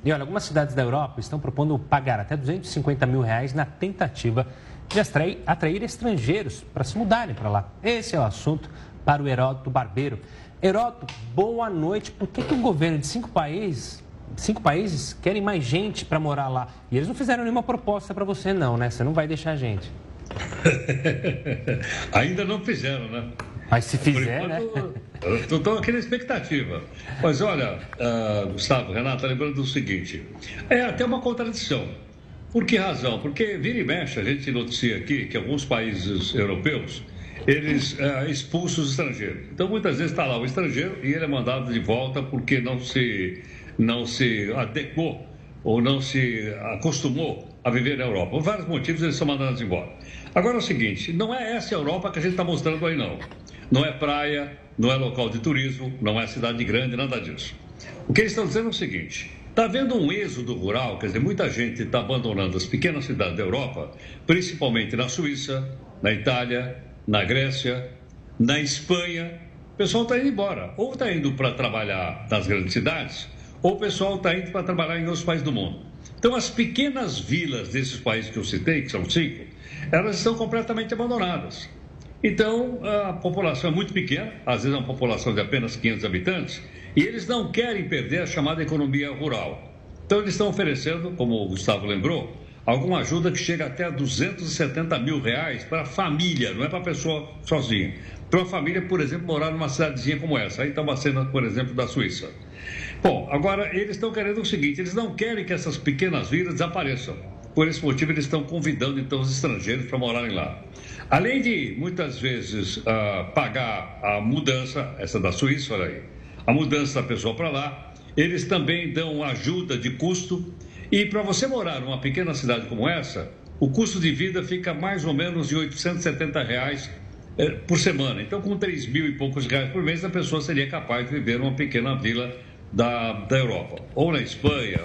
E olha, algumas cidades da Europa estão propondo pagar até R$ 250 mil na tentativa de atrair estrangeiros para se mudarem para lá. Esse é o assunto para o Heródoto Barbeiro. Heródoto, boa noite. Por que o governo de cinco países querem mais gente para morar lá? E eles não fizeram nenhuma proposta para você não, né? Você não vai deixar a gente. Ainda não fizeram, né? Mas se fizer, enquanto, né? Estou aqui na expectativa. Mas olha, Gustavo, Renata, lembrando do seguinte, é até uma contradição. Por que razão? Porque vira e mexe, a gente noticia aqui que alguns países europeus, eles expulsam os estrangeiros. Então, muitas vezes está lá o estrangeiro e ele é mandado de volta porque não se adequou ou não se acostumou a viver na Europa. Por vários motivos, eles são mandados embora. Agora é o seguinte, não é essa Europa que a gente está mostrando aí, não. Não é praia, não é local de turismo, não é cidade grande, nada disso. O que eles estão dizendo é o seguinte, está havendo um êxodo rural, quer dizer, muita gente está abandonando as pequenas cidades da Europa, principalmente na Suíça, na Itália, na Grécia, na Espanha. O pessoal está indo embora, ou está indo para trabalhar nas grandes cidades, ou o pessoal está indo para trabalhar em outros países do mundo. Então, as pequenas vilas desses países que eu citei, que são 5, elas estão completamente abandonadas. Então, a população é muito pequena, às vezes é uma população de apenas 500 habitantes, e eles não querem perder a chamada economia rural. Então, eles estão oferecendo, como o Gustavo lembrou, alguma ajuda que chega até R$ 270 mil para a família, não é para a pessoa sozinha. Para uma família, por exemplo, morar numa cidadezinha como essa. Aí está uma cena, por exemplo, da Suíça. Bom, agora eles estão querendo o seguinte, eles não querem que essas pequenas vilas desapareçam. Por esse motivo, eles estão convidando, então, os estrangeiros para morarem lá. Além de, muitas vezes, pagar a mudança, essa da Suíça, olha aí, a mudança da pessoa para lá, eles também dão ajuda de custo. E para você morar numa pequena cidade como essa, o custo de vida fica mais ou menos de R$ 870 por semana. Então, com 3 mil e poucos reais por mês, a pessoa seria capaz de viver numa pequena vila da Europa, ou na Espanha,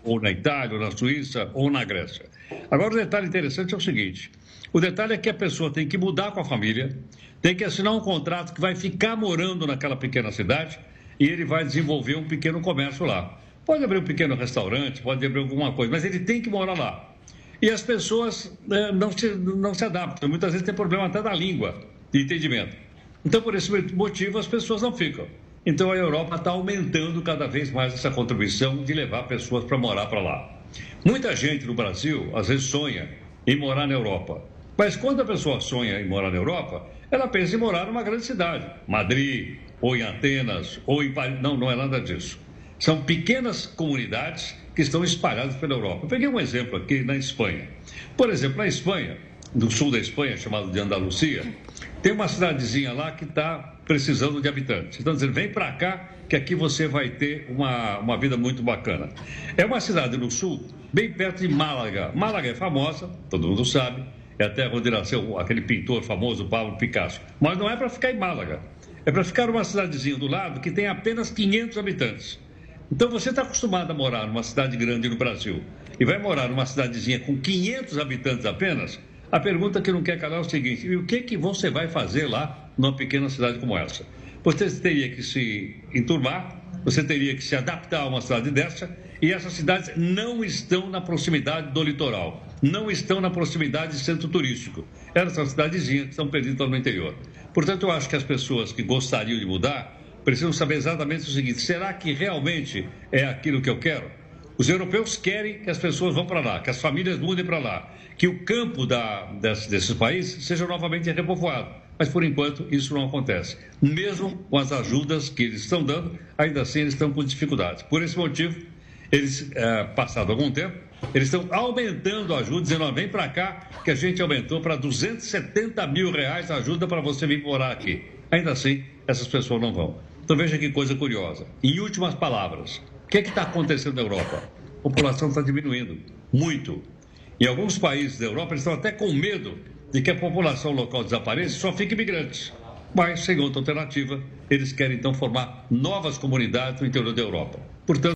ou na Itália, ou na Suíça, ou na Grécia. Agora, o detalhe interessante é o seguinte, o detalhe é que a pessoa tem que mudar com a família, tem que assinar um contrato que vai ficar morando naquela pequena cidade e ele vai desenvolver um pequeno comércio lá. Pode abrir um pequeno restaurante, pode abrir alguma coisa, mas ele tem que morar lá. E as pessoas não se adaptam, muitas vezes tem problema até da língua, de entendimento. Então, por esse motivo, as pessoas não ficam. Então, a Europa está aumentando cada vez mais essa contribuição de levar pessoas para morar para lá. Muita gente no Brasil, às vezes, sonha em morar na Europa. Mas quando a pessoa sonha em morar na Europa, ela pensa em morar numa grande cidade. Madrid, ou em Atenas, ou em Paris. Não, não é nada disso. São pequenas comunidades que estão espalhadas pela Europa. Eu peguei um exemplo aqui na Espanha. Por exemplo, na Espanha, no sul da Espanha, chamado de Andalucia, tem uma cidadezinha lá que está precisando de habitantes. Então, dizendo, vem para cá que aqui você vai ter uma vida muito bacana. É uma cidade no sul, bem perto de Málaga. Málaga é famosa, todo mundo sabe, é até onde nasceu aquele pintor famoso, Pablo Picasso. Mas não é para ficar em Málaga, é para ficar numa cidadezinha do lado que tem apenas 500 habitantes. Então, você está acostumado a morar numa cidade grande no Brasil e vai morar numa cidadezinha com 500 habitantes apenas, a pergunta que não quer calar é o seguinte, e o que você vai fazer lá numa pequena cidade como essa? Você teria que se enturmar, você teria que se adaptar a uma cidade dessa, e essas cidades não estão na proximidade do litoral, não estão na proximidade de centro turístico. Elas são cidadezinhas que estão perdidas no interior. Portanto, eu acho que as pessoas que gostariam de mudar precisam saber exatamente o seguinte, será que realmente é aquilo que eu quero? Os europeus querem que as pessoas vão para lá, que as famílias mudem para lá, que o campo desses países seja novamente repovoado. Mas, por enquanto, isso não acontece. Mesmo com as ajudas que eles estão dando, ainda assim eles estão com dificuldades. Por esse motivo, eles, passado algum tempo, eles estão aumentando a ajuda, dizendo, vem para cá, que a gente aumentou para R$ 270 mil a ajuda para você vir morar aqui. Ainda assim, essas pessoas não vão. Então, veja que coisa curiosa. Em últimas palavras, o que está acontecendo na Europa? A população está diminuindo, muito. Em alguns países da Europa, eles estão até com medo de que a população local desapareça e só fique imigrantes. Mas, sem outra alternativa, eles querem, então, formar novas comunidades no interior da Europa. Portanto,